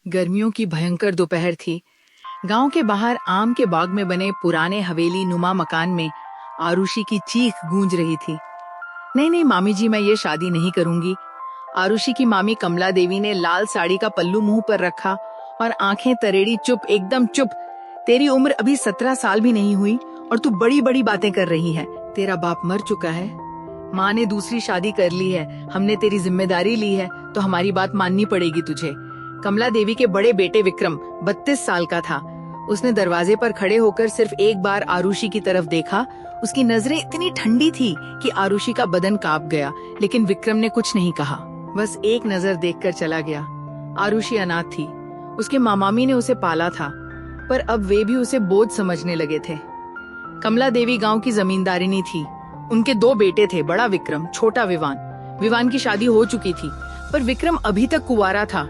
गर्मियों की भयंकर दोपहर थी। गांव के बाहर आम के बाग में बने पुराने हवेली नुमा मकान में आरुषि की चीख गूंज रही थी। नहीं नहीं मामी जी, मैं ये शादी नहीं करूंगी। आरुषि की मामी कमला देवी ने लाल साड़ी का पल्लू मुंह पर रखा और आंखें तरेड़ी, चुप, एकदम चुप। तेरी उम्र अभी 17 साल भी नहीं हुई और तू बड़ी बड़ी बातें कर रही है। तेरा बाप मर चुका है, माँ ने दूसरी शादी कर ली है, हमने तेरी जिम्मेदारी ली है तो हमारी बात माननी पड़ेगी तुझे। कमला देवी के बड़े बेटे विक्रम 32 साल का था। उसने दरवाजे पर खड़े होकर सिर्फ एक बार आरुषि की तरफ देखा। उसकी नजरें इतनी ठंडी थी कि आरुषि का बदन कांप गया, लेकिन विक्रम ने कुछ नहीं कहा, बस एक नजर देखकर चला गया। आरुषि अनाथ थी, उसके मामामी ने उसे पाला था, पर अब वे भी उसे बोझ समझने लगे थे। कमला देवी गांव की जमींदारिनी थी। उनके 2 बेटे थे, बड़ा विक्रम, छोटा विवान। विवान की शादी हो चुकी थी, पर विक्रम अभी तक कुंवारा था।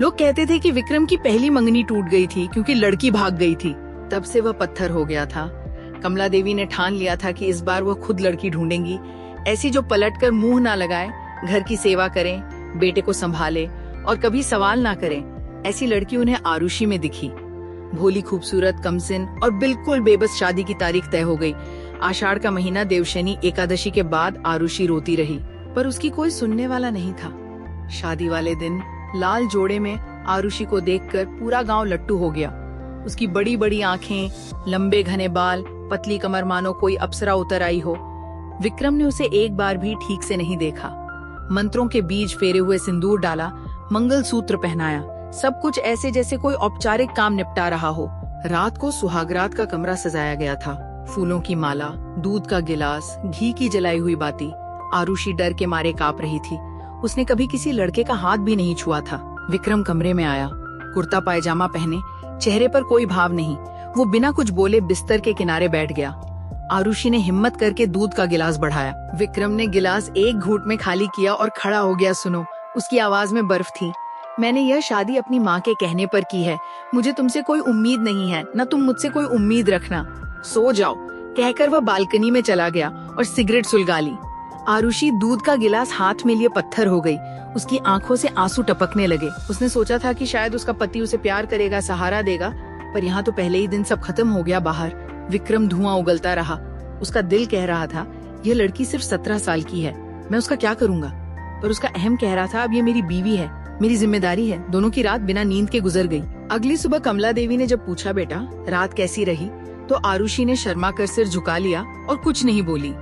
लोग कहते थे कि विक्रम की पहली मंगनी टूट गई थी क्योंकि लड़की भाग गई थी। तब से वह पत्थर हो गया था। कमला देवी ने ठान लिया था कि इस बार वह खुद लड़की ढूंढेंगी, ऐसी जो पलटकर मुंह ना लगाए, घर की सेवा करें, बेटे को संभाले और कभी सवाल ना करें। ऐसी लड़की उन्हें आरुषि में दिखी। भोली, खूबसूरत, कमसिन और बिल्कुल बेबस। शादी की तारीख तय हो गई। आषाढ़ का महीना, देवशनी एकादशी के बाद आरुषि रोती रही, पर उसकी कोई सुनने वाला नहीं था। शादी वाले दिन लाल जोड़े में आरुषि को देखकर पूरा गांव लट्टू हो गया। उसकी बड़ी बड़ी आंखें, लंबे घने बाल, पतली कमर, मानो कोई अप्सरा उतर आई हो। विक्रम ने उसे एक बार भी ठीक से नहीं देखा। मंत्रों के बीज फेरे हुए सिंदूर डाला, मंगलसूत्र पहनाया, सब कुछ ऐसे जैसे कोई औपचारिक काम निपटा रहा हो। रात को सुहागरात का कमरा सजाया गया था। फूलों की माला, दूध का गिलास, घी की जलाई हुई बाती। आरुषि डर के मारे कांप रही थी। उसने कभी किसी लड़के का हाथ भी नहीं छुआ था। विक्रम कमरे में आया, कुर्ता पायजामा पहने, चेहरे पर कोई भाव नहीं। वो बिना कुछ बोले बिस्तर के किनारे बैठ गया। आरुषि ने हिम्मत करके दूध का गिलास बढ़ाया। विक्रम ने गिलास एक घूंट में खाली किया और खड़ा हो गया। सुनो, उसकी आवाज में बर्फ थी। मैंने यह शादी अपनी माँ के कहने पर की है। मुझे तुमसे कोई उम्मीद नहीं है, न तुम मुझसे कोई उम्मीद रखना। सो जाओ, कहकर वह बालकनी में चला गया और सिगरेट सुलगा ली। आरुषि दूध का गिलास हाथ में लिए पत्थर हो गई। उसकी आंखों से आंसू टपकने लगे। उसने सोचा था कि शायद उसका पति उसे प्यार करेगा, सहारा देगा, पर यहाँ तो पहले ही दिन सब खत्म हो गया। बाहर विक्रम धुआं उगलता रहा। उसका दिल कह रहा था, यह लड़की सिर्फ 17 साल की है, मैं उसका क्या करूँगा। पर उसका अहम कह रहा था, अब ये मेरी बीवी है, मेरी जिम्मेदारी है। दोनों की रात बिना नींद के गुजर गई। अगली सुबह कमला देवी ने जब पूछा, बेटा रात कैसी रही, तो आरुषि ने शर्मा कर सिर झुका लिया और कुछ नहीं बोली।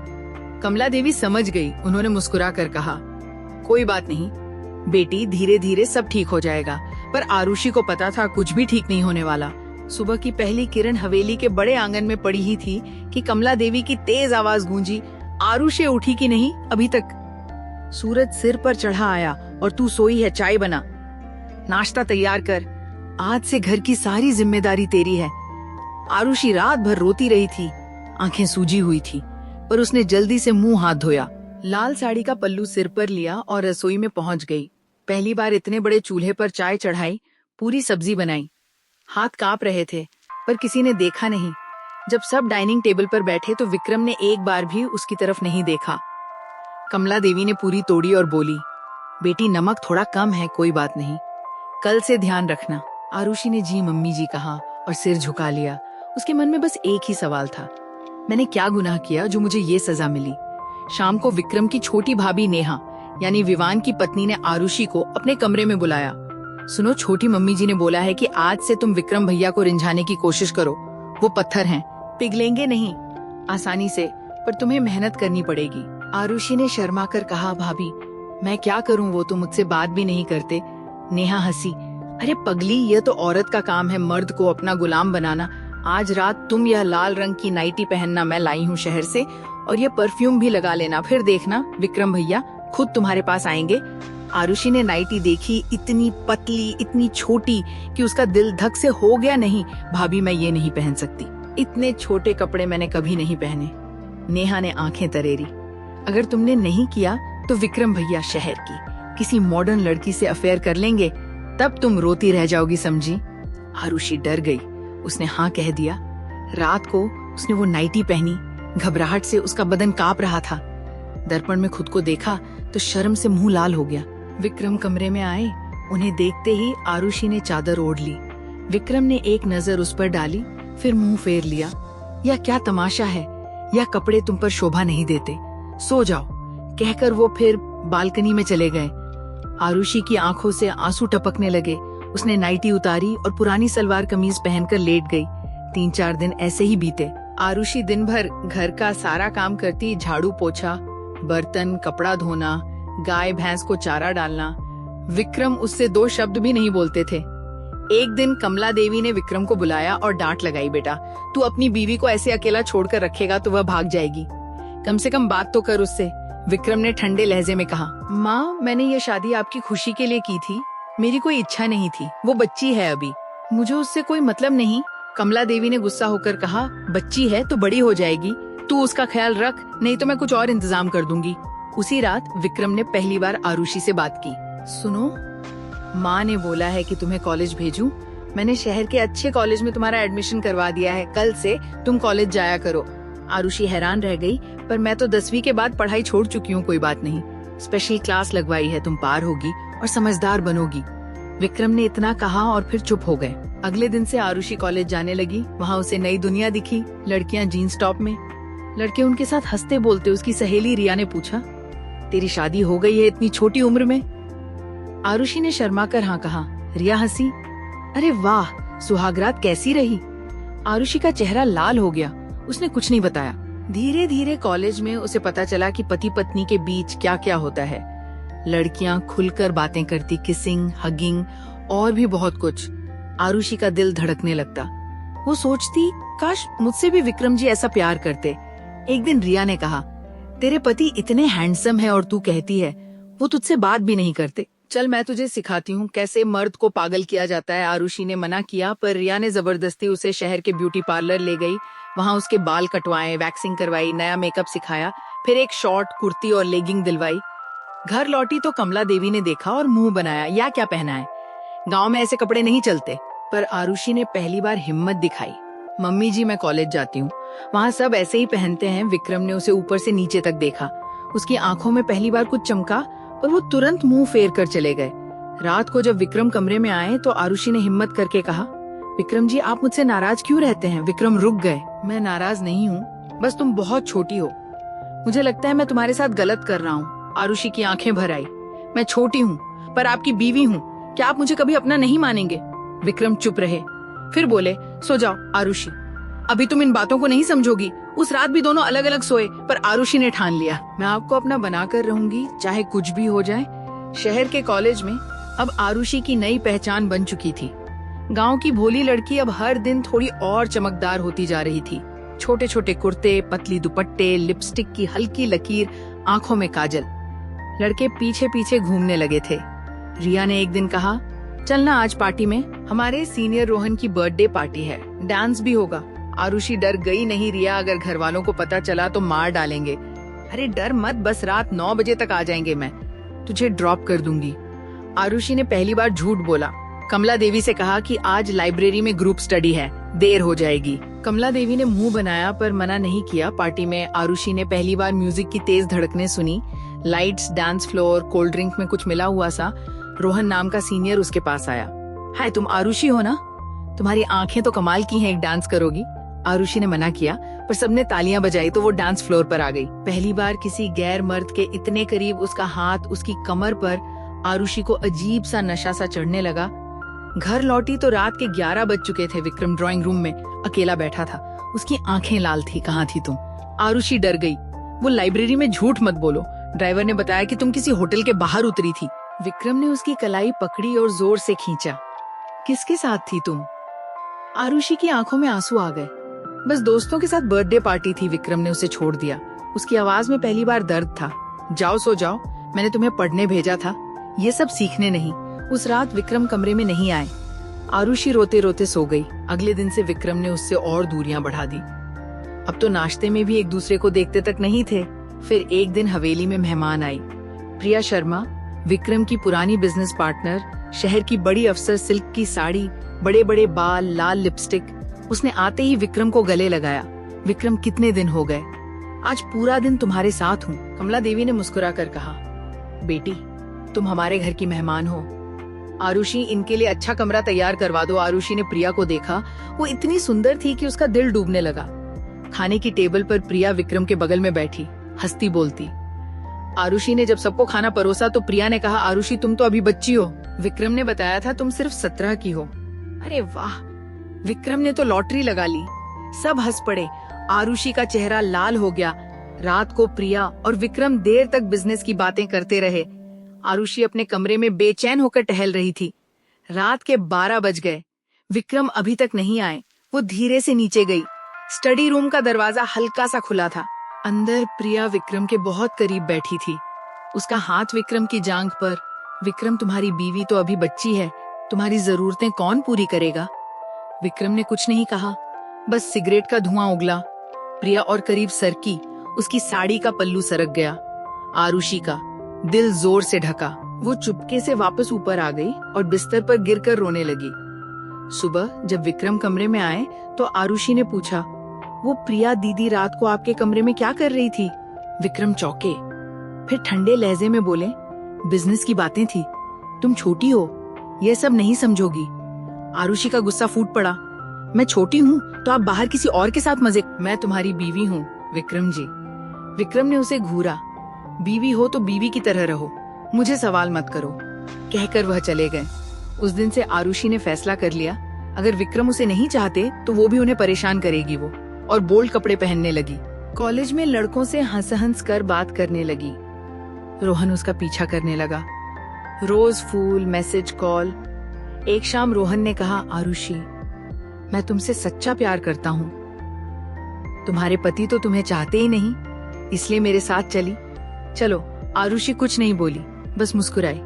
कमला देवी समझ गई। उन्होंने मुस्कुरा कर कहा, कोई बात नहीं बेटी, धीरे धीरे सब ठीक हो जाएगा। पर आरुषि को पता था कुछ भी ठीक नहीं होने वाला। सुबह की पहली किरण हवेली के बड़े आंगन में पड़ी ही थी कि कमला देवी की तेज आवाज गूंजी, आरुषि उठी कि नहीं अभी तक? सूरज सिर पर चढ़ा आया और तू सोई है, चाय बना, नाश्ता तैयार कर, आज से घर की सारी जिम्मेदारी तेरी है। आरुषि रात भर रोती रही थी, आंखें सूजी हुई थी, पर उसने जल्दी से मुंह हाथ धोया, लाल साड़ी का पल्लू सिर पर लिया और रसोई में पहुंच गई। पहली बार इतने बड़े चूल्हे पर चाय चढ़ाई, पूरी सब्जी बनाई। हाथ कांप रहे थे, पर किसी ने देखा नहीं। जब सब डाइनिंग टेबल पर बैठे तो विक्रम ने एक बार भी उसकी तरफ नहीं देखा। कमला देवी ने पूरी तोड़ी और बोली, बेटी नमक थोड़ा कम है, कोई बात नहीं, कल से ध्यान रखना। आरुषि ने जी मम्मी जी कहा और सिर झुका लिया। उसके मन में बस एक ही सवाल था, मैंने क्या गुनाह किया जो मुझे ये सजा मिली। शाम को विक्रम की छोटी भाभी नेहा यानी विवान की पत्नी ने आरुषि को अपने कमरे में बुलाया। सुनो, छोटी मम्मी जी ने बोला है कि आज से तुम विक्रम भैया को रिंझाने की कोशिश करो। वो पत्थर हैं, पिघलेंगे नहीं आसानी से, पर तुम्हें मेहनत करनी पड़ेगी। आरुषि ने शर्मा कर कहा, भाभी मैं क्या करूं, वो तो मुझसे बात भी नहीं करते। नेहा हंसी, अरे पगली, ये तो औरत का काम है, मर्द को अपना गुलाम बनाना। आज रात तुम यह लाल रंग की नाइटी पहनना, मैं लाई हूँ शहर से, और ये परफ्यूम भी लगा लेना, फिर देखना विक्रम भैया खुद तुम्हारे पास आएंगे। आरुषि ने नाइटी देखी, इतनी पतली, इतनी छोटी कि उसका दिल धक से हो गया। नहीं भाभी, मैं ये नहीं पहन सकती, इतने छोटे कपड़े मैंने कभी नहीं पहने। नेहा ने आंखें तरेरी, अगर तुमने नहीं किया तो विक्रम भैया शहर की किसी मॉडर्न लड़की से अफेयर कर लेंगे, तब तुम रोती रह जाओगी, समझी। आरुषि डर गई, उसने हाँ कह दिया। रात को उसने वो नाइटी पहनी, घबराहट से उसका बदन कांप रहा था। दर्पण में खुद को देखा तो शर्म से मुंह लाल हो गया। विक्रम कमरे में आए, उन्हें देखते ही आरुषि ने चादर ओढ़ ली। विक्रम ने एक नजर उस पर डाली, फिर मुंह फेर लिया। यह क्या तमाशा है, यह कपड़े तुम पर शोभा नहीं देते, सो जाओ, कहकर वो फिर बालकनी में चले गए। आरुषि की आंखों से आंसू टपकने लगे। उसने नाइटी उतारी और पुरानी सलवार कमीज पहनकर लेट गई। 3-4 दिन ऐसे ही बीते। आरुषि दिन भर घर का सारा काम करती, झाड़ू पोछा, बर्तन, कपड़ा धोना, गाय भैंस को चारा डालना। विक्रम उससे 2 शब्द भी नहीं बोलते थे। एक दिन कमला देवी ने विक्रम को बुलाया और डांट लगाई, बेटा तू अपनी बीवी को ऐसे अकेला छोड़कर रखेगा तो वह भाग जाएगी, कम से कम बात तो कर उससे। विक्रम ने ठंडे लहजे में कहा, माँ मैंने ये शादी आपकी खुशी के लिए की थी, मेरी कोई इच्छा नहीं थी, वो बच्ची है अभी, मुझे उससे कोई मतलब नहीं। कमला देवी ने गुस्सा होकर कहा, बच्ची है तो बड़ी हो जाएगी, तू उसका ख्याल रख, नहीं तो मैं कुछ और इंतजाम कर दूंगी। उसी रात विक्रम ने पहली बार आरुषि से बात की। सुनो, माँ ने बोला है कि तुम्हें कॉलेज भेजूं। मैंने शहर के अच्छे कॉलेज में तुम्हारा एडमिशन करवा दिया है, कल से तुम कॉलेज जाया करो। आरुषि हैरान रह गई, पर मैं तो 10वीं के बाद पढ़ाई छोड़ चुकी हूँ, कोई बात नहीं, स्पेशल क्लास लगवाई है, तुम पार होगी और समझदार बनोगी। विक्रम ने इतना कहा और फिर चुप हो गए। अगले दिन से आरुषि कॉलेज जाने लगी। वहाँ उसे नई दुनिया दिखी, लड़कियाँ जीन्स टॉप में, लड़के उनके साथ हंसते बोलते। उसकी सहेली रिया ने पूछा, तेरी शादी हो गई है इतनी छोटी उम्र में? आरुषि ने शर्मा कर हाँ कहा। रिया हंसी, अरे वाह, सुहागरात कैसी रही? आरुषि का चेहरा लाल हो गया। उसने कुछ नहीं बताया। धीरे धीरे कॉलेज में उसे पता चला कि पति पत्नी के बीच क्या क्या होता है। लड़कियां खुलकर बातें करती, किसिंग, हगिंग और भी बहुत कुछ। आरुषि का दिल धड़कने लगता। वो सोचती, काश मुझसे भी विक्रम जी ऐसा प्यार करते। एक दिन रिया ने कहा, तेरे पति इतने हैंडसम है और तू कहती है वो तुझसे बात भी नहीं करते। चल मैं तुझे सिखाती हूँ कैसे मर्द को पागल किया जाता है। आरुषि ने मना किया, पर रिया ने जबरदस्ती उसे शहर के ब्यूटी पार्लर ले गई। वहाँ उसके बाल कटवाए, वैक्सिंग करवाई, नया मेकअप सिखाया, फिर एक शॉर्ट कुर्ती और लेगिंग दिलवाई। घर लौटी तो कमला देवी ने देखा और मुंह बनाया, या क्या पहना है, गांव में ऐसे कपड़े नहीं चलते। पर आरुषि ने पहली बार हिम्मत दिखाई। मम्मी जी मैं कॉलेज जाती हूँ, वहाँ सब ऐसे ही पहनते हैं। विक्रम ने उसे ऊपर से नीचे तक देखा। उसकी आंखों में पहली बार कुछ चमका, पर वो तुरंत मुंह फेर कर चले गए। रात को जब विक्रम कमरे में आए तो आरुषि ने हिम्मत करके कहा, विक्रम जी आप मुझसे नाराज क्यों रहते हैं? विक्रम रुक गए। मैं नाराज नहीं हूँ, बस तुम बहुत छोटी हो, मुझे लगता है मैं तुम्हारे साथ गलत कर रहा हूँ। आरुषि की आंखें भर आई। मैं छोटी हूँ पर आपकी बीवी हूँ, क्या आप मुझे कभी अपना नहीं मानेंगे? विक्रम चुप रहे, फिर बोले, सो जाओ आरुषि, अभी तुम इन बातों को नहीं समझोगी। उस रात भी दोनों अलग अलग सोए, पर आरुषि ने ठान लिया, मैं आपको अपना बना कर रहूंगी, चाहे कुछ भी हो जाए। शहर के कॉलेज में अब आरुषि की नई पहचान बन चुकी थी। गांव की भोली लड़की अब हर दिन थोड़ी और चमकदार होती जा रही थी। छोटे छोटे कुर्ते, पतली दुपट्टे, लिपस्टिक की हल्की लकीर, आंखों में काजल। लड़के पीछे पीछे घूमने लगे थे। रिया ने एक दिन कहा, चलना आज पार्टी में, हमारे सीनियर रोहन की बर्थडे पार्टी है, डांस भी होगा। आरुषि डर गई, नहीं रिया, अगर घर वालों को पता चला तो मार डालेंगे। अरे डर मत, बस रात 9 बजे तक आ जाएंगे, मैं तुझे ड्रॉप कर दूंगी। आरुषि ने पहली बार झूठ बोला। कमला देवी से कहा कि आज लाइब्रेरी में ग्रुप स्टडी है, देर हो जाएगी। कमला देवी ने मुंह बनाया पर मना नहीं किया। पार्टी में आरुषि ने पहली बार म्यूजिक की तेज धड़कने सुनी। Lights, dance floor, cold drink में कुछ मिला हुआ सा। रोहन नाम का सीनियर उसके पास आया। हाय, तुम आरुषि हो ना? तुम्हारी आंखें तो कमाल की हैं, एक डांस करोगी? आरुषि ने मना किया, पर सबने तालियां बजाई तो वो डांस फ्लोर पर आ गई। पहली बार किसी गैर मर्द के इतने करीब उसका हाथ उसकी कमर पर। आरुषि को अजीब सा नशा सा चढ़ने लगा। घर लौटी तो रात के 11 बज चुके थे। विक्रम ड्राइंग रूम में अकेला बैठा था, उसकी आंखें लाल थी। कहाँ थी तुम? आरुषि डर गई। वो लाइब्रेरी में झूठ मत बोलो, ड्राइवर ने बताया कि तुम किसी होटल के बाहर उतरी थी। विक्रम ने उसकी कलाई पकड़ी और जोर से खींचा। किसके साथ थी तुम? आरुषि की आंखों में आंसू आ गए। बस दोस्तों के साथ बर्थडे पार्टी थी। विक्रम ने उसे छोड़ दिया। उसकी आवाज में पहली बार दर्द था। जाओ सो जाओ, मैंने तुम्हें पढ़ने भेजा था, ये सब सीखने नहीं। उस रात विक्रम कमरे में नहीं आए। आरुषि रोते रोते सो गई। अगले दिन से विक्रम ने उससे और दूरियां बढ़ा दी। अब तो नाश्ते में भी एक दूसरे को देखते तक नहीं थे। फिर एक दिन हवेली में मेहमान आई। प्रिया शर्मा, विक्रम की पुरानी बिजनेस पार्टनर, शहर की बड़ी अफसर, सिल्क की साड़ी, बड़े बड़े बाल, लाल लिपस्टिक। उसने आते ही विक्रम को गले लगाया। विक्रम, कितने दिन हो गए, आज पूरा दिन तुम्हारे साथ हूँ। कमला देवी ने मुस्कुरा कर कहा, बेटी तुम हमारे घर की मेहमान हो, आरुषि, इनके लिए अच्छा कमरा तैयार करवा दो। आरुषि ने प्रिया को देखा। वो इतनी सुंदर थी कि उसका दिल डूबने लगा। खाने की टेबल पर प्रिया विक्रम के बगल में बैठी, हंसती बोलती। आरुषि ने जब सबको खाना परोसा तो प्रिया ने कहा, आरुषि तुम तो अभी बच्ची हो, विक्रम ने बताया था तुम सिर्फ 17 की हो। अरे वाह, विक्रम ने तो लॉटरी लगा ली। सब हंस पड़े। आरुषि का चेहरा लाल हो गया। रात को प्रिया और विक्रम देर तक बिजनेस की बातें करते रहे। आरुषि अपने कमरे में बेचैन होकर टहल रही थी। रात के 12 बज गए। विक्रम अभी तक नहीं आए। वो धीरे से नीचे गई। स्टडी रूम का दरवाजा हल्का सा खुला था। अंदर प्रिया विक्रम के बहुत करीब बैठी थी, उसका हाथ विक्रम की जांघ पर। विक्रम, तुम्हारी बीवी तो अभी बच्ची है, तुम्हारी जरूरतें कौन पूरी करेगा? विक्रम ने कुछ नहीं कहा, बस सिगरेट का धुआं उगला। प्रिया और करीब सरकी, उसकी साड़ी का पल्लू सरक गया। आरुषि का दिल जोर से ढका। वो चुपके से वापस ऊपर आ गई और बिस्तर पर गिरकर रोने लगी। सुबह जब विक्रम कमरे में आए तो आरुषि ने पूछा, वो प्रिया दीदी रात को आपके कमरे में क्या कर रही थी? विक्रम चौंके, फिर ठंडे लहजे में बोले, बिजनेस की बातें थी, तुम छोटी हो, ये सब नहीं समझोगी। आरुषि का गुस्सा फूट पड़ा। मैं छोटी हूँ तो आप बाहर किसी और के साथ मजे। मैं तुम्हारी बीवी हूँ विक्रम जी। विक्रम ने उसे घूरा। बीवी हो तो बीवी की तरह रहो, मुझे सवाल मत करो, कहकर वह चले गए। उस दिन से आरुषि ने फैसला कर लिया, अगर विक्रम उसे नहीं चाहते तो वो भी उन्हें परेशान करेगी। वो और बोल्ड कपड़े पहनने लगी। कॉलेज में लड़कों से हंस हंस कर बात करने लगी। रोहन उसका पीछा करने लगा। रोज फूल, मैसेज, कॉल। एक शाम रोहन ने कहा, आरुषि मैं तुमसे सच्चा प्यार करता हूँ। तुम्हारे पति तो तुम्हें चाहते ही नहीं, इसलिए मेरे साथ चली। चलो। आरुषि कुछ नहीं बोली, बस मुस्कुराई।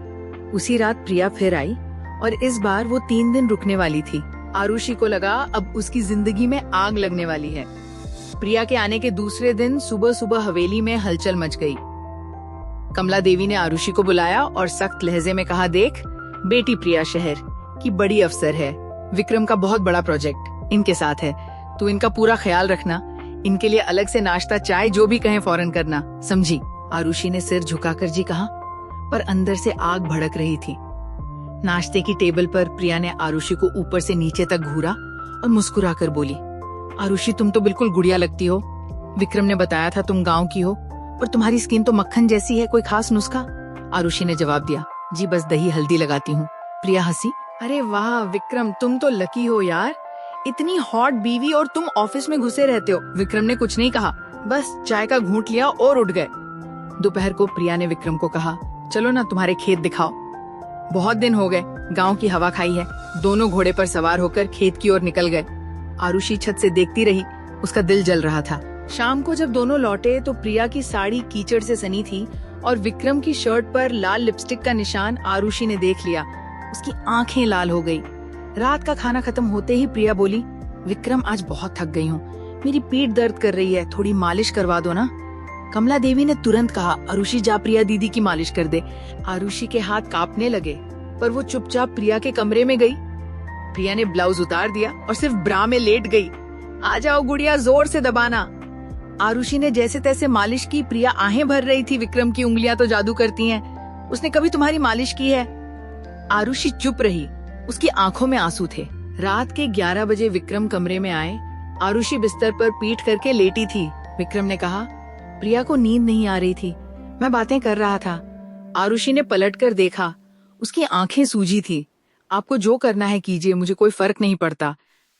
उसी रात प्रिया फिर आई और इस बार वो 3 दिन रुकने वाली थी। आरुषि को लगा अब उसकी जिंदगी में आग लगने वाली है। प्रिया के आने के दूसरे दिन सुबह सुबह हवेली में हलचल मच गई। कमला देवी ने आरुषि को बुलाया और सख्त लहजे में कहा, देख बेटी, प्रिया शहर की बड़ी अफसर है। विक्रम का बहुत बड़ा प्रोजेक्ट इनके साथ है, तू इनका पूरा ख्याल रखना। इनके लिए अलग से नाश्ता, चाय, जो भी कहें फौरन करना, समझी? आरुषि ने सिर झुकाकर जी कहा, पर अंदर से आग भड़क रही थी। नाश्ते की टेबल पर प्रिया ने आरुषि को ऊपर से नीचे तक घूरा और मुस्कुराकर बोली, आरुषि तुम तो बिल्कुल गुड़िया लगती हो। विक्रम ने बताया था तुम गांव की हो, पर तुम्हारी स्किन तो मक्खन जैसी है, कोई खास नुस्खा? आरुषि ने जवाब दिया, जी बस दही हल्दी लगाती हूँ। प्रिया हंसी, अरे वाह विक्रम, तुम तो लकी हो यार, इतनी हॉट बीवी और तुम ऑफिस में घुसे रहते हो। विक्रम ने कुछ नहीं कहा, बस चाय का घूंट लिया और उठ गए। दोपहर को प्रिया ने विक्रम को कहा, चलो ना तुम्हारे खेत दिखाओ, बहुत दिन हो गए गांव की हवा खाई है। दोनों घोड़े पर सवार होकर खेत की ओर निकल गए। आरुषि छत से देखती रही, उसका दिल जल रहा था। शाम को जब दोनों लौटे तो प्रिया की साड़ी कीचड़ से सनी थी और विक्रम की शर्ट पर लाल लिपस्टिक का निशान आरुषि ने देख लिया। उसकी आंखें लाल हो गई। रात का खाना खत्म होते ही प्रिया बोली, विक्रम आज बहुत थक गई हूँ, मेरी पीठ दर्द कर रही है, थोड़ी मालिश करवा दो ना। कमला देवी ने तुरंत कहा, आरुषि जा प्रिया दीदी की मालिश कर दे। आरुषि के हाथ कांपने लगे, पर वो चुपचाप प्रिया के कमरे में गई। प्रिया ने ब्लाउज उतार दिया और सिर्फ ब्रा में लेट गई। आ जाओ गुड़िया, जोर से दबाना। आरुषि ने जैसे तैसे मालिश की। प्रिया आहें भर रही थी, विक्रम की उंगलियां तो जादू करती हैं, उसने कभी तुम्हारी मालिश की है? आरुषि चुप रही, उसकी आंखों में आंसू थे। रात के 11 बजे विक्रम कमरे में आए। आरुषि बिस्तर पर पीठ करके लेटी थी। विक्रम ने कहा, प्रिया को नींद नहीं आ रही थी, मैं बातें कर रहा था। आरुषि ने पलटकर देखा, उसकी आंखें सूजी थी। आपको जो करना है कीजिए, मुझे कोई फर्क नहीं पड़ता।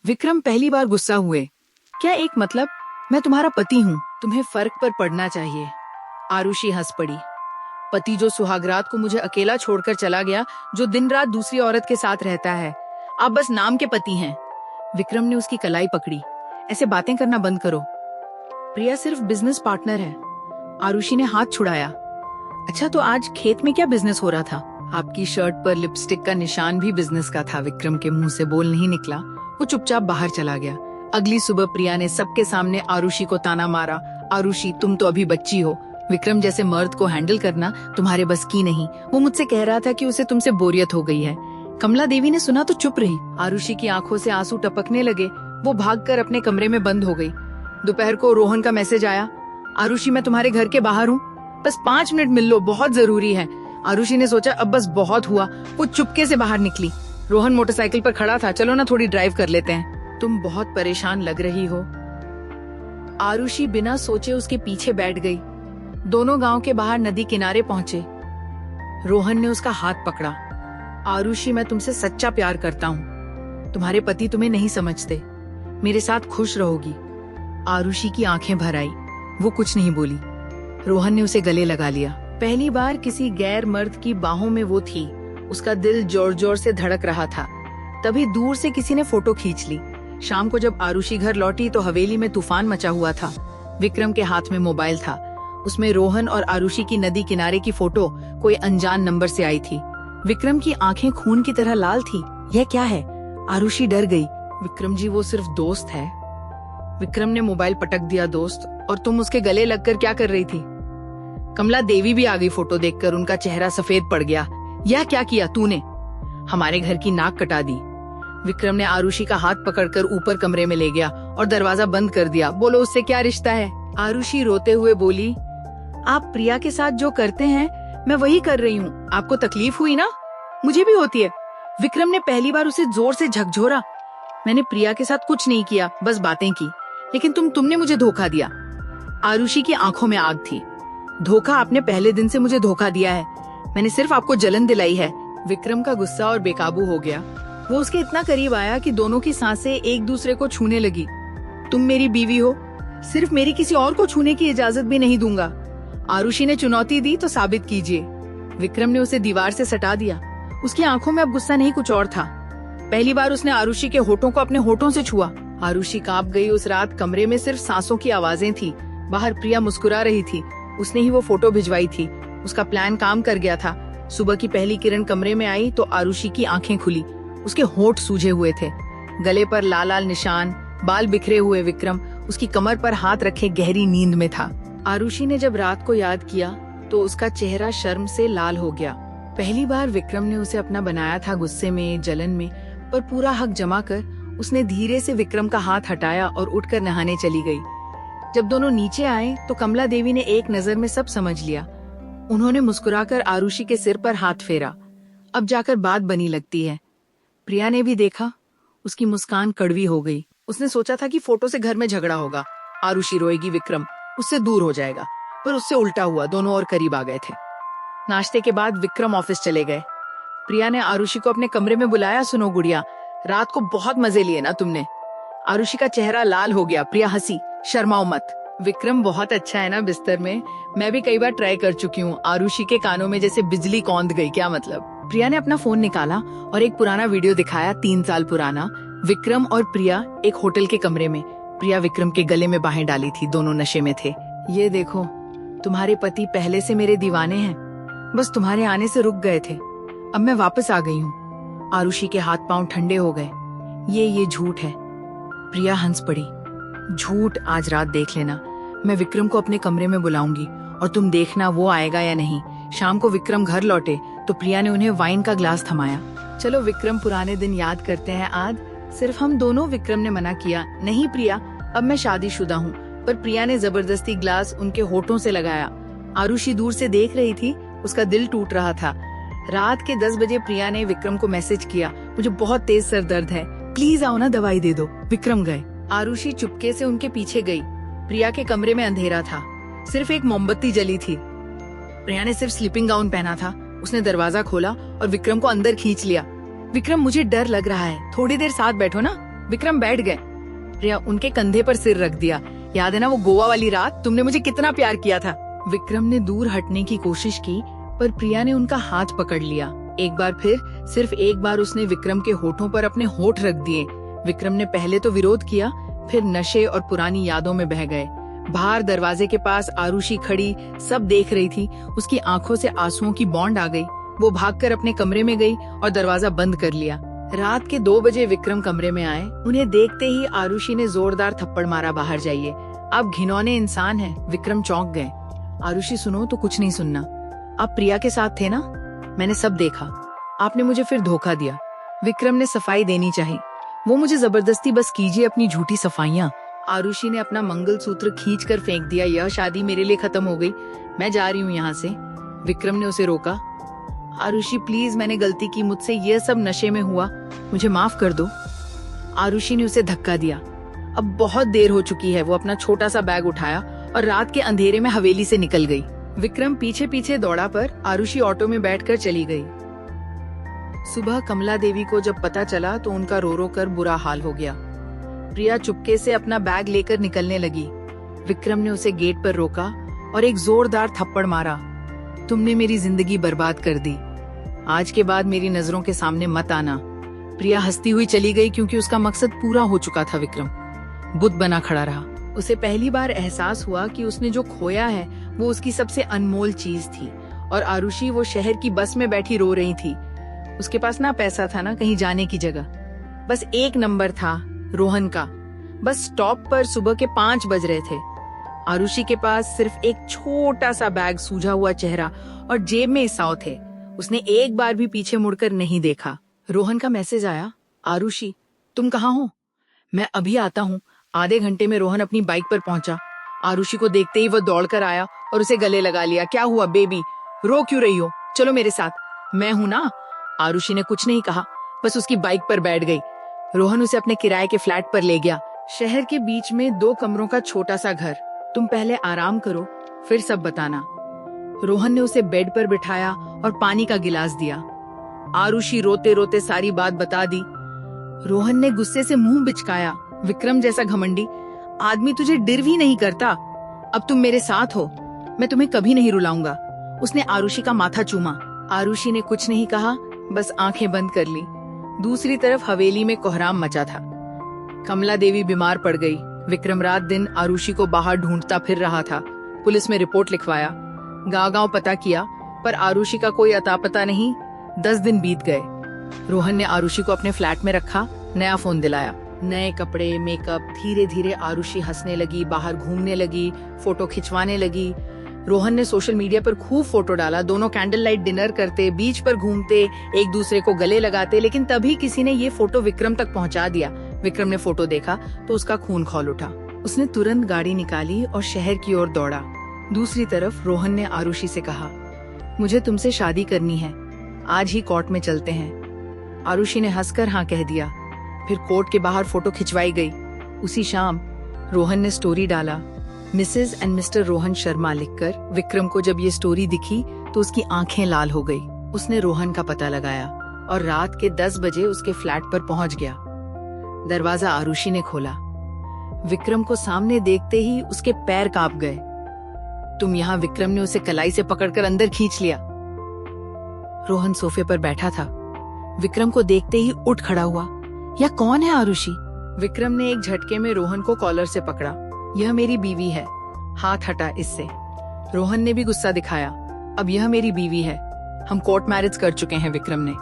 विक्रम पहली बार गुस्सा हुए। क्या एक मतलब? मैं तुम्हारा पति हूँ, तुम्हें फर्क पर पड़ना चाहिए। आरुषि हंस पड़ी। पति जो सुहागरात को मुझे अकेला छोड़कर चला गया, जो दिन रात दूसरी औरत के साथ रहता है, आप बस नाम के पति हैं। विक्रम ने उसकी कलाई पकड़ी, ऐसे बातें करना बंद करो, प्रिया सिर्फ बिजनेस पार्टनर है। आरुषि ने हाथ छुड़ाया। अच्छा तो आज खेत में क्या बिजनेस हो रहा था? आपकी शर्ट पर लिपस्टिक का निशान भी बिजनेस का था। विक्रम के मुंह से बोल नहीं निकला, वो चुपचाप बाहर चला गया। अगली सुबह प्रिया ने सबके सामने आरुषि को ताना मारा, आरुषि तुम तो अभी बच्ची हो, विक्रम जैसे मर्द को हैंडल करना तुम्हारे बस की नहीं। वो मुझसे कह रहा था कि उसे तुमसे बोरियत हो गई है। कमला देवी ने सुना तो चुप रही। आरुषि की आंखों से आंसू टपकने लगे। वो भागकर अपने कमरे में बंद हो गई। दोपहर को रोहन का मैसेज आया, आरुषि मैं तुम्हारे घर के बाहर हूँ, बस 5 मिनट मिल लो, बहुत जरूरी है। आरुषि ने सोचा अब बस बहुत हुआ। वो चुपके से बाहर निकली। रोहन मोटरसाइकिल पर खड़ा था। चलो ना थोड़ी ड्राइव कर लेते हैं। तुम बहुत परेशान लग रही हो। आरुषि बिना सोचे उसके पीछे बैठ गई। दोनों गांव के बाहर नदी किनारे पहुंचे। रोहन ने उसका हाथ पकड़ा। आरुषि, मैं तुमसे सच्चा प्यार करता हूँ। तुम्हारे पति तुम्हें नहीं समझते। मेरे साथ खुश रहोगी। आरुषि की आंखें भर आई। वो कुछ नहीं बोली। रोहन ने उसे गले लगा लिया। पहली बार किसी गैर मर्द की बाहों में वो थी। उसका दिल जोर जोर से धड़क रहा था। तभी दूर से किसी ने फोटो खींच ली। शाम को जब आरुषि घर लौटी तो हवेली में तूफान मचा हुआ था। विक्रम के हाथ में मोबाइल था। उसमें रोहन और आरुषि की नदी किनारे की फोटो कोई अनजान नंबर से आई थी। विक्रम की आंखें खून की तरह लाल थी। यह क्या है? आरुषि डर गई। विक्रम जी, वो सिर्फ दोस्त है। विक्रम ने मोबाइल पटक दिया। दोस्त? और तुम उसके गले लगकर क्या कर रही थी? कमला देवी भी आ गई। फोटो देखकर उनका चेहरा सफेद पड़ गया। यह क्या किया तूने? हमारे घर की नाक कटा दी। विक्रम ने आरुषि का हाथ पकड़कर ऊपर कमरे में ले गया और दरवाजा बंद कर दिया। बोलो, उससे क्या रिश्ता है? आरुषि रोते हुए बोली, आप प्रिया के साथ जो करते हैं मैं वही कर रही हूँ। आपको तकलीफ हुई ना? मुझे भी होती है। विक्रम ने पहली बार उसे जोर से झकझोरा। मैंने प्रिया के साथ कुछ नहीं किया, बस बातें की। लेकिन तुमने मुझे धोखा दिया। आरुषि की आंखों में आग थी। धोखा? आपने पहले दिन से मुझे धोखा दिया है। मैंने सिर्फ आपको जलन दिलाई है। विक्रम का गुस्सा और बेकाबू हो गया। वो उसके इतना करीब आया कि दोनों की सांसें एक दूसरे को छूने लगी। तुम मेरी बीवी हो, सिर्फ मेरी किसी और को छूने की इजाजत भी नहीं दूंगा। आरुषि ने चुनौती दी तो साबित कीजिए। विक्रम ने उसे दीवार से सटा दिया। उसकी आंखों में अब गुस्सा नहीं, कुछ और था। पहली बार उसने आरुषि के होठों को अपने होठों से छुआ। आरुषि कांप गई। उस रात कमरे में सिर्फ सांसों की आवाजें थी। बाहर प्रिया मुस्कुरा रही थी। उसने ही वो फोटो भिजवाई थी। उसका प्लान काम कर गया था। सुबह की पहली किरण कमरे में आई तो आरुषि की आंखें खुली। उसके होठ सूजे हुए थे। गले पर लाल लाल निशान, बाल बिखरे हुए। विक्रम उसकी कमर पर हाथ रखे गहरी नींद में था। आरुषि ने जब रात को याद किया तो उसका चेहरा शर्म से लाल हो गया। पहली बार विक्रम ने उसे अपना बनाया था, गुस्से में, जलन में, पर पूरा हक जमा कर उसने धीरे से विक्रम का हाथ हटाया और उठकर नहाने चली गई। जब दोनों नीचे आए तो कमला देवी ने एक नजर में सब समझ लिया। उन्होंने मुस्कुराकर आरुषि के सिर पर हाथ फेरा। अब जाकर बात बनी लगती है। प्रिया ने भी देखा। उसकी मुस्कान कड़वी हो गई। उसने सोचा था कि फोटो से घर में झगड़ा होगा, आरुषि रोएगी, विक्रम उससे दूर हो जाएगा, पर उससे उल्टा हुआ। दोनों और करीब आ गए थे। नाश्ते के बाद विक्रम ऑफिस चले गए। प्रिया ने आरुषि को अपने कमरे में बुलाया। सुनो गुड़िया, रात को बहुत मजे लिए ना तुमने? आरुषि का चेहरा लाल हो गया। प्रिया हंसी। शर्माओ मत। विक्रम बहुत अच्छा है ना बिस्तर में? मैं भी कई बार ट्राई कर चुकी हूँ। आरुषि के कानों में जैसे बिजली कौंध गई। क्या मतलब? प्रिया ने अपना फोन निकाला और एक पुराना वीडियो दिखाया, 3 साल पुराना। विक्रम और प्रिया एक होटल के कमरे में। प्रिया विक्रम के गले में बाहें डाली थी। दोनों नशे में थे। ये देखो, तुम्हारे पति पहले से मेरे दीवाने हैं, बस तुम्हारे आने से रुक गए थे। अब मैं वापस आ गई हूँ। आरुषि के हाथ पांव ठंडे हो गए। ये झूठ है। प्रिया हंस पड़ी। झूठ? आज रात देख लेना। मैं विक्रम को अपने कमरे में बुलाऊंगी और तुम देखना वो आएगा या नहीं। शाम को विक्रम घर लौटे तो प्रिया ने उन्हें वाइन का ग्लास थमाया। चलो विक्रम, पुराने दिन याद करते हैं आज, सिर्फ हम दोनों। विक्रम ने मना किया। नहीं प्रिया, अब मैं शादीशुदा हूँ। पर प्रिया ने जबरदस्ती ग्लास उनके होठों से लगाया। आरुषि दूर से देख रही थी। उसका दिल टूट रहा था। रात के 10 बजे प्रिया ने विक्रम को मैसेज किया, मुझे बहुत तेज सर दर्द है, प्लीज आओ ना, दवाई दे दो। विक्रम गए। आरुषि चुपके से उनके पीछे गई। प्रिया के कमरे में अंधेरा था। सिर्फ एक मोमबत्ती जली थी। प्रिया ने सिर्फ स्लीपिंग गाउन पहना था। उसने दरवाजा खोला और विक्रम को अंदर खींच लिया। विक्रम, मुझे डर लग रहा है, थोड़ी देर साथ बैठो ना। विक्रम बैठ गए। प्रिया उनके कंधे पर सिर रख दिया। याद है ना वो गोवा वाली रात? तुमने मुझे कितना प्यार किया था। विक्रम ने दूर हटने की कोशिश की, पर प्रिया ने उनका हाथ पकड़ लिया। एक बार फिर, सिर्फ एक बार उसने विक्रम के होठों पर अपने होठ रख दिए। विक्रम ने पहले तो विरोध किया, फिर नशे और पुरानी यादों में बह गए। बाहर दरवाजे के पास आरुषि खड़ी सब देख रही थी। उसकी आंखों से आंसुओं की बौंड आ गई। वो भागकर अपने कमरे में गई और दरवाजा बंद कर लिया। रात के 2 बजे विक्रम कमरे में आए। उन्हें देखते ही आरुषि ने जोरदार थप्पड़ मारा, बाहर जाइए, आप घिनौने इंसान हैं। विक्रम चौंक गए। आरुषि, सुनो तो कुछ नहीं सुनना। आप प्रिया के साथ थे ना? मैंने सब देखा। आपने मुझे फिर धोखा दिया। विक्रम ने सफाई देनी चाहिए। वो मुझे जबरदस्ती, बस कीजिए अपनी झूठी सफाइयाँ। आरुषि ने अपना मंगलसूत्र खींचकर फेंक दिया। यह शादी मेरे लिए खत्म हो गई, मैं जा रही हूँ यहाँ से। विक्रम ने उसे रोका। आरुषि प्लीज, मैंने गलती की, मुझसे ये सब नशे में हुआ, मुझे माफ कर दो। आरुषि ने उसे धक्का दिया। अब बहुत देर हो चुकी है। वो अपना छोटा सा बैग उठाया और रात के अंधेरे में हवेली से निकल गई। विक्रम पीछे पीछे दौड़ा पर आरुषि ऑटो में बैठकर चली गई। सुबह कमला देवी को जब पता चला तो उनका रो रो कर बुरा हाल हो गया। प्रिया चुपके से अपना बैग लेकर निकलने लगी। विक्रम ने उसे गेट पर रोका और एक जोरदार थप्पड़ मारा। तुमने मेरी जिंदगी बर्बाद कर दी, आज के बाद मेरी नजरों के सामने मत आना। प्रिया हंसती हुई चली गई क्योंकि उसका मकसद पूरा हो चुका था। विक्रम बुत बना खड़ा रहा। उसे पहली बार एहसास हुआ कि उसने जो खोया है वो उसकी सबसे अनमोल चीज थी। और आरुषि वो शहर की बस में बैठी रो रही थी। उसके पास ना पैसा था ना कहीं जाने की जगह, बस एक नंबर था, रोहन का। बस स्टॉप पर सुबह के 5 बज रहे थे। आरुषि के पास सिर्फ एक छोटा सा बैग, सूजा हुआ चेहरा और जेब में 100 थे। उसने एक बार भी पीछे मुड़कर नहीं देखा। रोहन का मैसेज आया, आरुषि तुम कहाँ हो? मैं अभी आता हूँ। आधे घंटे में रोहन अपनी बाइक पर पहुंचा। आरुषि को देखते ही वो दौड़कर आया और उसे गले लगा लिया। क्या हुआ बेबी, रो क्यों रही हो? चलो मेरे साथ, मैं हूं ना। आरुषि ने कुछ नहीं कहा, बस उसकी बाइक पर बैठ गई। रोहन उसे अपने किराए के फ्लैट पर ले गया। शहर के बीच में 2 कमरों का छोटा सा घर। तुम पहले आराम करो, फिर सब बताना। रोहन ने उसे बेड पर बिठाया और पानी का गिलास दिया। आरुषि रोते रोते सारी बात बता दी। रोहन ने गुस्से से मुंह बिचकाया। विक्रम जैसा घमंडी आदमी तुझे डिर भी नहीं करता। अब तुम मेरे साथ हो, मैं तुम्हें कभी नहीं रुलाऊंगा। उसने आरुषि का माथा चूमा। आरुषि ने कुछ नहीं कहा, बस आंखें बंद कर ली। दूसरी तरफ हवेली में कोहराम मचा था। कमला देवी बीमार पड़ गई। विक्रम रात दिन आरुषि को बाहर ढूंढता फिर रहा था। पुलिस में रिपोर्ट लिखवाया, गांव-गांव पता किया, पर आरुषि का कोई अता पता नहीं। 10 दिन बीत गए। रोहन ने आरुषि को अपने फ्लैट में रखा, नया फोन दिलाया, नए कपड़े, मेकअप। धीरे धीरे आरुषि हंसने लगी, बाहर घूमने लगी, फोटो खिंचवाने लगी। रोहन ने सोशल मीडिया पर खूब फोटो डाला। दोनों कैंडल लाइट डिनर करते, बीच पर घूमते, एक दूसरे को गले लगाते। लेकिन तभी किसी ने ये फोटो विक्रम तक पहुंचा दिया। विक्रम ने फोटो देखा तो उसका खून खौल उठा। उसने तुरंत गाड़ी निकाली और शहर की ओर दौड़ा। दूसरी तरफ रोहन ने आरुषि से कहा, मुझे तुमसे शादी करनी है, आज ही कोर्ट में चलते हैं। आरुषि ने हंसकर हाँ कह दिया। फिर कोर्ट के बाहर फोटो खिंचवाई गई। उसी शाम रोहन ने स्टोरी डाला, mrs and mister Rohan Sharma लिखकर। विक्रम को जब ये स्टोरी दिखी तो उसकी आंखें लाल हो गई। उसने रोहन का पता लगाया और रात के 10 बजे उसके फ्लैट पर पहुंच गया। दरवाजा आरुषि ने खोला। विक्रम को सामने देखते ही उसके पैर कांप गए। तुम यहाँ? विक्रम ने उसे कलाई से पकड़कर अंदर खींच लिया। रोहन सोफे पर बैठा था। विक्रम को देखते ही उठ खड़ा हुआ। यह कौन है आरुषि? विक्रम ने एक झटके में रोहन को कॉलर से पकड़ा। यह मेरी बीवी है, हाथ हटा इससे। रोहन ने भी गुस्सा दिखाया। अब यह मेरी बीवी है, हम कोर्ट मैरिज कर चुके हैं। विक्रम ने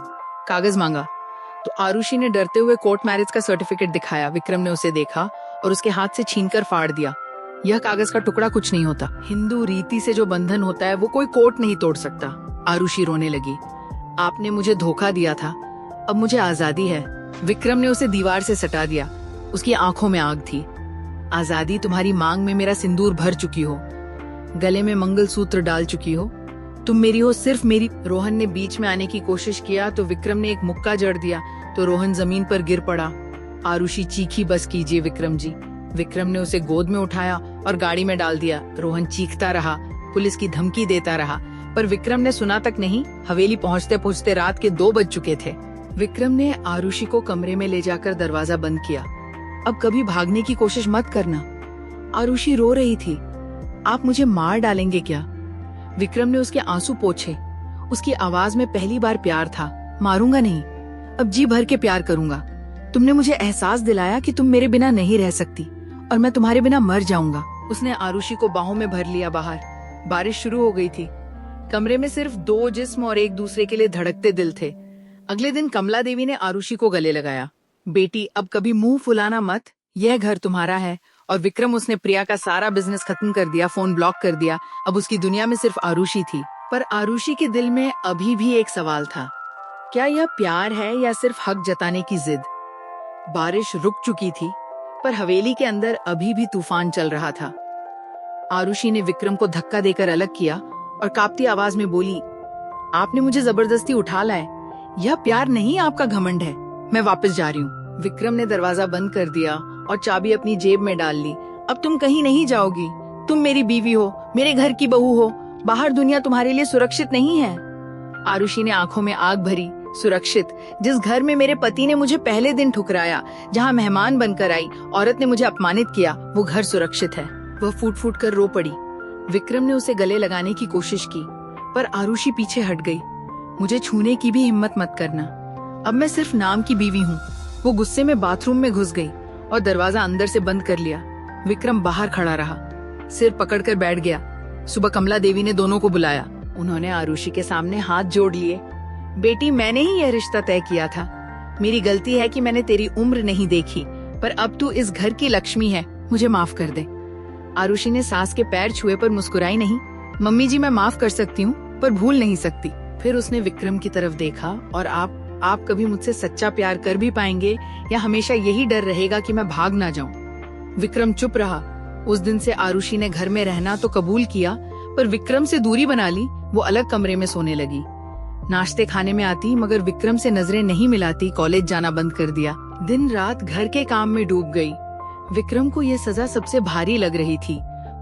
कागज मांगा तो आरुषि ने डरते हुए कोर्ट मैरिज का सर्टिफिकेट दिखाया। विक्रम ने उसे देखा और उसके हाथ से छीनकर फाड़ दिया। यह कागज का टुकड़ा कुछ नहीं होता। हिंदू रीति से जो बंधन होता है वो कोई कोर्ट नहीं तोड़ सकता। आरुषि रोने लगी। आपने मुझे धोखा दिया था, अब मुझे आजादी है। विक्रम ने उसे दीवार से सटा दिया। उसकी आंखों में आग थी। आजादी? तुम्हारी मांग में मेरा सिंदूर भर चुकी हो, गले में मंगलसूत्र डाल चुकी हो, तुम मेरी हो, सिर्फ मेरी। रोहन ने बीच में आने की कोशिश किया तो विक्रम ने एक मुक्का जड़ दिया तो रोहन जमीन पर गिर पड़ा। आरुषि चीखी, बस कीजिए विक्रम जी। विक्रम ने उसे गोद में उठाया और गाड़ी में डाल दिया। रोहन चीखता रहा, पुलिस की धमकी देता रहा, पर विक्रम ने सुना तक नहीं। हवेली पहुंचते पहुंचते रात के 2 बज चुके थे। विक्रम ने आरुषि को कमरे में ले जाकर दरवाजा बंद किया। अब कभी भागने की कोशिश मत करना। आरुषि रो रही थी। आप मुझे मार डालेंगे क्या? विक्रम ने उसके आंसू पोंछे। उसकी आवाज में पहली बार प्यार था। मारूंगा नहीं, अब जी भर के प्यार करूंगा। तुमने मुझे एहसास दिलाया कि तुम मेरे बिना नहीं रह सकती और मैं तुम्हारे बिना मर जाऊंगा। उसने आरुषि को बाहों में भर लिया। बाहर बारिश शुरू हो गई थी। कमरे में सिर्फ 2 जिस्म और एक दूसरे के लिए धड़कते दिल थे। अगले दिन कमला देवी ने आरुषि को गले लगाया। बेटी, अब कभी मुंह फुलाना मत, यह घर तुम्हारा है। और विक्रम, उसने प्रिया का सारा बिजनेस खत्म कर दिया, फोन ब्लॉक कर दिया। अब उसकी दुनिया में सिर्फ आरुषि थी। पर आरुषि के दिल में अभी भी एक सवाल था, क्या यह प्यार है या सिर्फ हक जताने की जिद? बारिश रुक चुकी थी पर हवेली के अंदर अभी भी तूफान चल रहा था। आरुषि ने विक्रम को धक्का देकर अलग किया और कांपती आवाज में बोली, आपने मुझे जबरदस्ती उठा लाया। यह प्यार नहीं, आपका घमंड है। मैं वापस जा रही हूँ। विक्रम ने दरवाजा बंद कर दिया और चाबी अपनी जेब में डाल ली। अब तुम कहीं नहीं जाओगी। तुम मेरी बीवी हो, मेरे घर की बहू हो। बाहर दुनिया तुम्हारे लिए सुरक्षित नहीं है। आरुषि ने आंखों में आग भरी। सुरक्षित? जिस घर में मेरे पति ने मुझे पहले दिन ठुकराया, जहाँ मेहमान बनकर आई औरत ने मुझे अपमानित किया, वो घर सुरक्षित है। वह फूट फूट कर रो पड़ी। विक्रम ने उसे गले लगाने की कोशिश की, पर आरुषि पीछे हट गई। मुझे छूने की भी हिम्मत मत करना। अब मैं सिर्फ नाम की बीवी हूँ। वो गुस्से में बाथरूम में घुस गई और दरवाजा अंदर से बंद कर लिया। विक्रम बाहर खड़ा रहा, सिर पकड़कर बैठ गया। सुबह कमला देवी ने दोनों को बुलाया। उन्होंने आरुषि के सामने हाथ जोड़ लिए। बेटी, मैंने ही यह रिश्ता तय किया था। मेरी गलती है कि मैंने तेरी उम्र नहीं देखी, पर अब तू इस घर की लक्ष्मी है। मुझे माफ कर दे। आरुषि ने सास के पैर छुए पर मुस्कुराई नहीं। मम्मी जी, मैं माफ कर सकती हूँ, पर भूल नहीं सकती। फिर उसने विक्रम की तरफ देखा। और आप कभी मुझसे सच्चा प्यार कर भी पाएंगे, या हमेशा यही डर रहेगा कि मैं भाग ना जाऊं? विक्रम चुप रहा। उस दिन से आरुषि ने घर में रहना तो कबूल किया, पर विक्रम से दूरी बना ली। वो अलग कमरे में सोने लगी। नाश्ते खाने में आती, मगर विक्रम से नजरें नहीं मिलाती। कॉलेज जाना बंद कर दिया। दिन रात घर के काम में डूब गई। विक्रम को ये सजा सबसे भारी लग रही थी।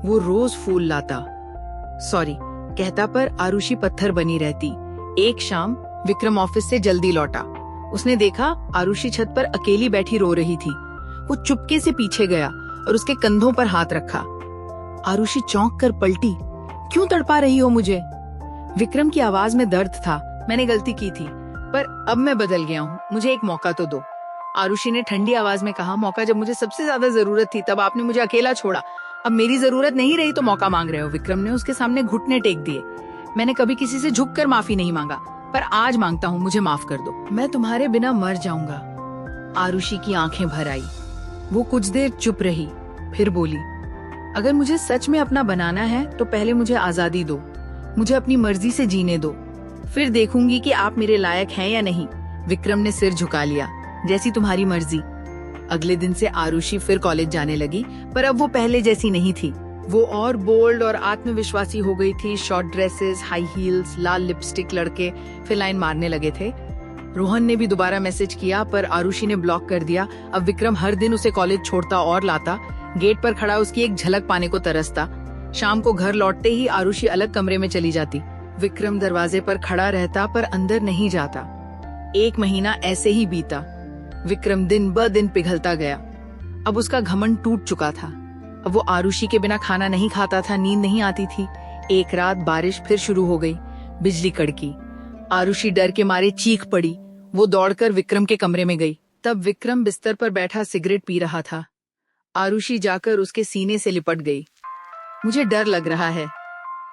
वो रोज फूल लाता, सॉरी कहता, पर आरुषि पत्थर बनी रहती। एक शाम विक्रम ऑफिस से जल्दी लौटा। उसने देखा आरुषि छत पर अकेली बैठी रो रही थी। वो चुपके से पीछे गया और उसके कंधों पर हाथ रखा। आरुषि चौंक कर पलटी। क्यों तड़पा रही हो मुझे? विक्रम की आवाज में दर्द था। मैंने गलती की थी, पर अब मैं बदल गया हूँ। मुझे एक मौका तो दो। आरुषि ने ठंडी आवाज में कहा। मौका? जब मुझे सबसे ज्यादा जरूरत थी तब आपने मुझे अकेला छोड़ा। अब मेरी जरूरत नहीं रही तो मौका मांग रहे हो? विक्रम ने उसके सामने घुटने टेक दिए। मैंने कभी किसी से झुककर माफी नहीं मांगा, पर आज मांगता हूँ, मुझे माफ कर दो। मैं तुम्हारे बिना मर जाऊंगा। आरुषि की आंखें भर आई। वो कुछ देर चुप रही, फिर बोली, अगर मुझे सच में अपना बनाना है तो पहले मुझे आजादी दो। मुझे अपनी मर्जी से जीने दो, फिर देखूंगी कि आप मेरे लायक हैं या नहीं। विक्रम ने सिर झुका लिया। जैसी तुम्हारी मर्जी। अगले दिन से आरुषि फिर कॉलेज जाने लगी, पर अब वो पहले जैसी नहीं थी। वो और बोल्ड और आत्मविश्वासी हो गई थी। शॉर्ट ड्रेसेस, हाई हील्स, लाल लिपस्टिक। लड़के फिर मारने लगे थे। रोहन ने भी दोबारा मैसेज किया, पर आरुषि ने ब्लॉक कर दिया। अब विक्रम हर दिन उसे कॉलेज छोड़ता और लाता। गेट पर खड़ा उसकी एक झलक पाने को तरसता। शाम को घर लौटते ही आरुषि अलग कमरे में चली जाती। विक्रम दरवाजे पर खड़ा रहता, पर अंदर नहीं जाता। 1 महीना ऐसे ही बीता। विक्रम दिन ब दिन पिघलता गया। अब उसका घमंड टूट चुका था। अब वो आरुषि के बिना खाना नहीं खाता था, नींद नहीं आती थी। एक रात बारिश फिर शुरू हो गई। बिजली कड़की। आरुषि डर के मारे चीख पड़ी। वो दौड़कर विक्रम के कमरे में गई। तब विक्रम बिस्तर पर बैठा सिगरेट पी रहा था। आरुषि जाकर उसके सीने से लिपट गई। मुझे डर लग रहा है।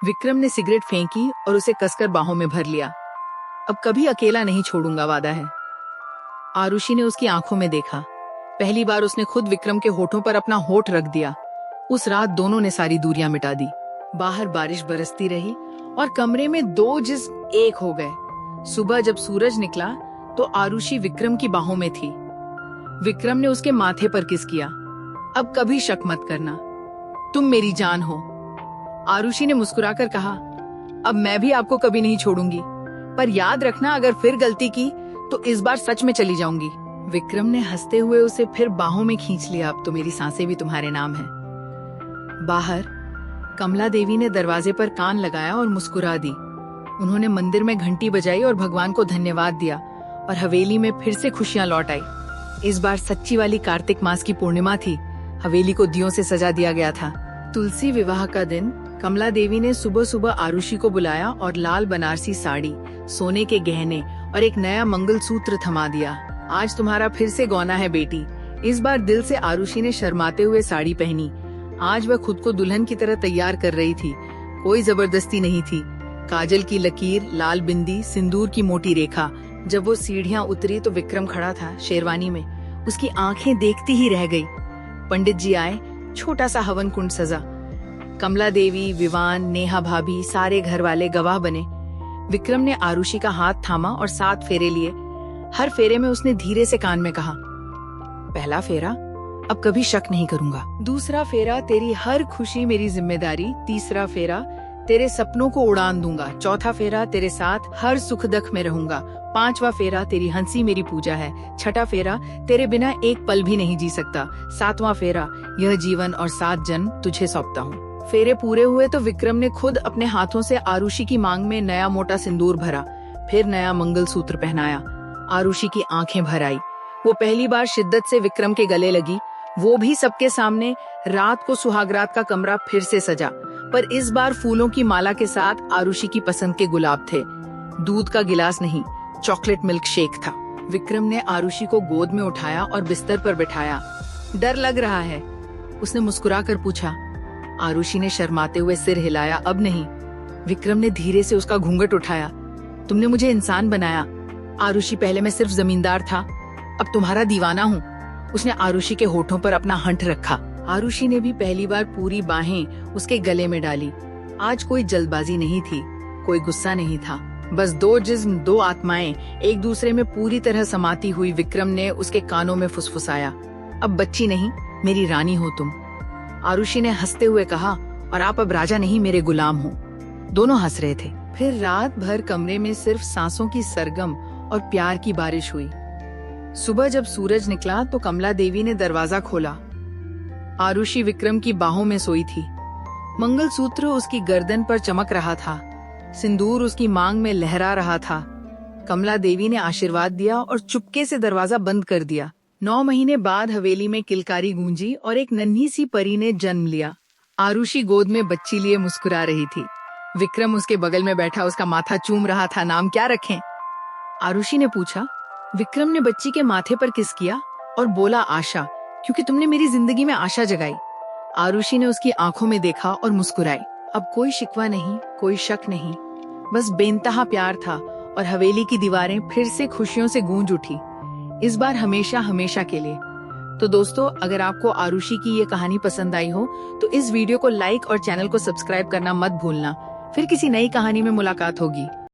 विक्रम ने सिगरेट फेंकी और उसे कसकर बाहों में भर लिया। अब कभी अकेला नहीं छोड़ूंगा, वादा है। आरुषि ने उसकी आंखों में देखा। पहली बार उसने खुद विक्रम के होठों पर अपना होठ रख दिया। उस रात दोनों ने सारी दूरियां मिटा दी। बाहर बारिश बरसती रही और कमरे में 2 जिस्म एक हो गए। सुबह जब सूरज निकला तो आरुषि विक्रम की बाहों में थी। विक्रम ने उसके माथे पर किस किया। अब कभी शक मत करना, तुम मेरी जान हो। आरुषि ने मुस्कुराकर कहा, अब मैं भी आपको कभी नहीं छोड़ूंगी, पर याद रखना अगर फिर गलती की तो इस बार सच में चली जाऊंगी। विक्रम ने हंसते हुए उसे फिर बाहों में खींच लिया। अब तो मेरी सांसें भी तुम्हारे नाम है। बाहर कमला देवी ने दरवाजे पर कान लगाया और मुस्कुरा दी। उन्होंने मंदिर में घंटी बजाई और भगवान को धन्यवाद दिया, और हवेली में फिर से खुशियां लौट आई। इस बार सच्ची वाली कार्तिक मास की पूर्णिमा थी। हवेली को दियों से सजा दिया गया था। तुलसी विवाह का दिन कमला देवी ने सुबह सुबह आरुषि को बुलाया और लाल बनारसी साड़ी, सोने के गहने और एक नया मंगलसूत्र थमा दिया। आज तुम्हारा फिर से गौना है बेटी। इस बार दिल से आरुषि ने शर्माते हुए साड़ी पहनी। आज वह खुद को दुल्हन की तरह तैयार कर रही थी। कोई जबरदस्ती नहीं थी। काजल की लकीर, लाल बिंदी, सिंदूर की मोटी रेखा। जब वो सीढ़ियां उतरी तो विक्रम खड़ा था शेरवानी में। उसकी आंखें देखती ही रह गई। पंडित जी आए। छोटा सा हवन कुंड सजा। कमला देवी, विवान, नेहा भाभी, सारे घर वाले गवाह बने। विक्रम ने आरुषि का हाथ थामा और 7 फेरे लिए। हर फेरे में उसने धीरे से कान में कहा, पहला फेरा, अब कभी शक नहीं करूंगा। दूसरा फेरा, तेरी हर खुशी मेरी जिम्मेदारी। तीसरा फेरा, तेरे सपनों को उड़ान दूंगा। चौथा फेरा, तेरे साथ हर सुख दुख में रहूंगा। पांचवा फेरा, तेरी हंसी मेरी पूजा है। छठा फेरा, तेरे बिना एक पल भी नहीं जी सकता। सातवां फेरा, यह जीवन और 7 जन्म तुझे सौंपता हूँ। फेरे पूरे हुए तो विक्रम ने खुद अपने हाथों से आरुषि की मांग में नया मोटा सिंदूर भरा, फिर नया मंगलसूत्र पहनाया। आरुषि की आंखें भर आई। वो पहली बार शिद्दत से विक्रम के गले लगी, वो भी सबके सामने। रात को सुहागरात का कमरा फिर से सजा, पर इस बार फूलों की माला के साथ आरुषि की पसंद के गुलाब थे। दूध का गिलास नहीं, चॉकलेट मिल्क शेक था। विक्रम ने आरुषि को गोद में उठाया और बिस्तर पर बिठाया। डर लग रहा है? उसने मुस्कुराकर पूछा। आरुषि ने शर्माते हुए सिर हिलाया। अब नहीं। विक्रम ने धीरे से उसका घूंघट उठाया। तुमने मुझे इंसान बनाया आरुषि, पहले मैं सिर्फ जमींदार था, अब तुम्हारा दीवाना हूँ। उसने आरुषि के होठों पर अपना हंठ रखा। आरुषि ने भी पहली बार पूरी बाहें उसके गले में डाली। आज कोई जल्दबाजी नहीं थी, कोई गुस्सा नहीं था, बस 2 जिस्म, 2 आत्माएं एक दूसरे में पूरी तरह समाती हुई। विक्रम ने उसके कानों में फुसफुसाया, अब बच्ची नहीं, मेरी रानी हो तुम। आरुषि ने हंसते हुए कहा, और आप अब राजा नहीं, मेरे गुलाम हो। दोनों हंस रहे थे। फिर रात भर कमरे में सिर्फ सांसों की सरगम और प्यार की बारिश हुई। सुबह जब सूरज निकला तो कमला देवी ने दरवाजा खोला। आरुषि विक्रम की बाहों में सोई थी। मंगलसूत्र उसकी गर्दन पर चमक रहा था, सिंदूर उसकी मांग में लहरा रहा था। कमला देवी ने आशीर्वाद दिया और चुपके से दरवाजा बंद कर दिया। 9 महीने बाद हवेली में किलकारी गूंजी और एक नन्ही सी परी ने जन्म लिया। आरुषि गोद में बच्ची लिए मुस्कुरा रही थी। विक्रम उसके बगल में बैठा उसका माथा चूम रहा था। नाम क्या रखें? आरुषि ने पूछा। विक्रम ने बच्ची के माथे पर किस किया और बोला, आशा, क्योंकि तुमने मेरी जिंदगी में आशा जगाई। आरुषि ने उसकी आंखों में देखा और मुस्कुराई। अब कोई शिकवा नहीं, कोई शक नहीं, बस बेइंतहा प्यार था। और हवेली की दीवारें फिर से खुशियों से गूंज उठी, इस बार हमेशा हमेशा के लिए। तो दोस्तों, अगर आपको आरुषि की ये कहानी पसंद आई हो तो इस वीडियो को लाइक और चैनल को सब्सक्राइब करना मत भूलना। फिर किसी नई कहानी में मुलाकात होगी।